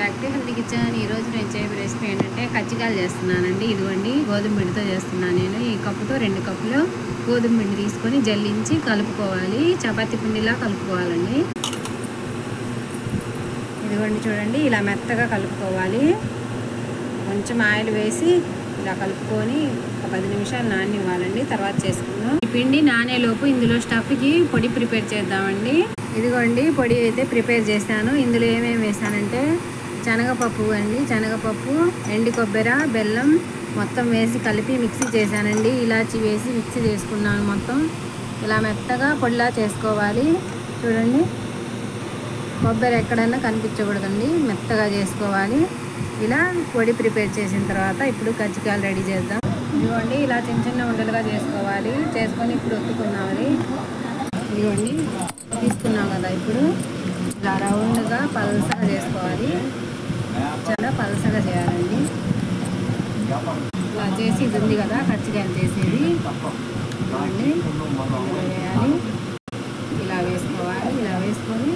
Back to healthy kitchen. ఈరోజు నేను చేయబోయే రెసిపీ ఏంటంటే కజ్జికాయలు చేస్తున్నానండి. ఇదిగోండి గోధుమ పిండితో చేస్తున్నాను నేను. ఈ కప్పుతో 2 కప్పులు గోధుమ పిండి తీసుకొని జల్లించి కలుపుకోవాలి. చపాతీ పిండిలా కలుపుకోవాలండి. ఇదిగోండి చూడండి, ఇలా మెత్తగా కలుపుకోవాలి. కొంచెం ఆయిల్ వేసి ఇలా కలుపుకొని ఒక 10 నిమిషాలు నాననివ్వాలండి. తర్వాత చేసుకుందాం. ఈ పిండి నానేలోపు ఇందులో స్టఫ్కి పొడి ప్రిపేర్ చేద్దామండి. ఇదిగోండి పొడి అయితే ప్రిపేర్ చేశాను. ఇందులో ఏమేమి వేసానంటే శనగపప్పు అండి, శనగపప్పు, ఎండు కొబ్బరి, బెల్లం మొత్తం వేసి కలిపి మిక్సీ చేశానండి. ఇలాచి వేసి మిక్సీ చేసుకున్నాను. మొత్తం ఇలా మెత్తగా పొడిలా చేసుకోవాలి. చూడండి, కొబ్బరి ఎక్కడైనా కనిపించకూడదండి, మెత్తగా చేసుకోవాలి. ఇలా పొడి ప్రిపేర్ చేసిన తర్వాత ఇప్పుడు కజ్జికాయలు రెడీ చేద్దాం. ఇదిగోండి ఇలా చిన్న చిన్న ఉండలుగా చేసుకోవాలి. చేసుకొని ఇప్పుడు ఒత్తుకున్నామని. ఇదిగోండి తీసుకున్నాం కదా, ఇప్పుడు ఇలా రౌండ్గా పల్సగా చేసుకోవాలి. చాలా పల్సగా చేయాలండి. ఇలా చేసి ఇది ఉంది కదా కజ్జికాయలు చేసేది, ఇవ్వండి వేయాలి. ఇలా వేసుకోవాలి. ఇలా వేసుకొని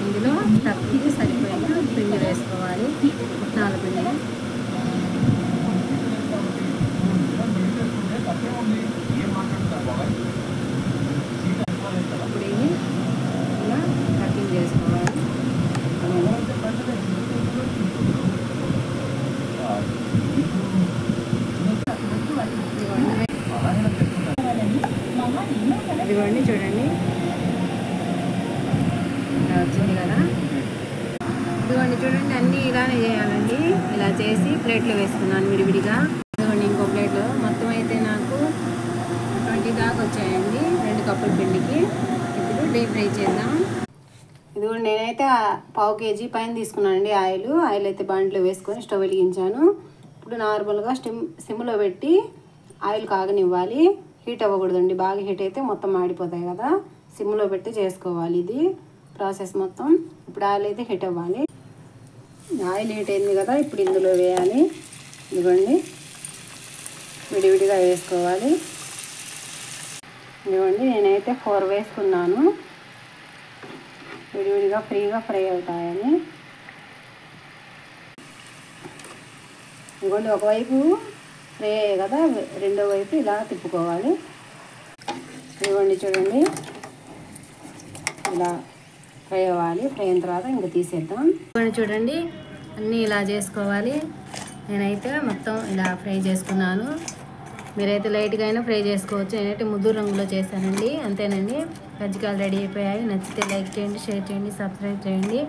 ఇందులో తక్కువ సరిపోయిన పిండి వేసుకోవాలి. పుట్నాల పిండి. ఇప్పుడు ఇది ఇలా కటింగ్ చేసుకోవాలి. ఇదిగోండి చూడండి, ఇలా వచ్చింది కదా. ఇదిగోండి చూడండి, అన్నీ ఇలానే చేయాలండి. ఇలా చేసి ప్లేట్లో వేసుకున్నాను విడివిడిగా. ఇదిగోండి ఇంకో ప్లేట్లో మొత్తం అయితే నాకు 20 దాకా వచ్చాయండి 2 కప్పుల పిండికి. ఇప్పుడు డీప్ ఫ్రై చేద్దాం. ఇదిగోండి నేనైతే 1/2 kg పైన తీసుకున్నానండి ఆయిల్ అయితే బాండ్లో వేసుకొని స్టవ్ వెలిగించాను. ఇప్పుడు నార్మల్గా సిమ్లో పెట్టి ఆయిల్ కాగనివ్వాలి. హీట్ అవ్వకూడదండి, బాగా హీట్ అయితే మొత్తం మాడిపోతాయి కదా. సిమ్లో పెట్టి చేసుకోవాలి ఇది ప్రాసెస్ మొత్తం. ఇప్పుడు ఆయిల్ అయితే హీట్ అవ్వాలి. ఆయిల్ హీట్ అయింది కదా, ఇప్పుడు ఇందులో వేయాలి. ఇదిగోండి విడివిడిగా వేసుకోవాలి. ఇదిగోండి నేనైతే 4 వేసుకున్నాను, విడివిడిగా ఫ్రీగా ఫ్రై అవుతాయని. ఇదిగోండి ఒకవైపు ఫ్రై అయ్యాయి కదా, రెండో వైపు ఇలా తిప్పుకోవాలి. ఇదిగోండి చూడండి, ఇలా ఫ్రై అవ్వాలి. ఫ్రై అయిన తర్వాత ఇంకా తీసేద్దాం. ఇదిగోండి చూడండి, అన్నీ ఇలా చేసుకోవాలి. నేనైతే మొత్తం ఇలా ఫ్రై చేసుకున్నాను. మీరైతే లైట్గా అయినా ఫ్రై చేసుకోవచ్చు. నేనైతే ముద్దు రంగులో చేశానండి. అంతేనండి, కజ్జికాయలు రెడీ అయిపోయాయి. నచ్చితే లైక్ చేయండి, షేర్ చేయండి, సబ్స్క్రైబ్ చేయండి.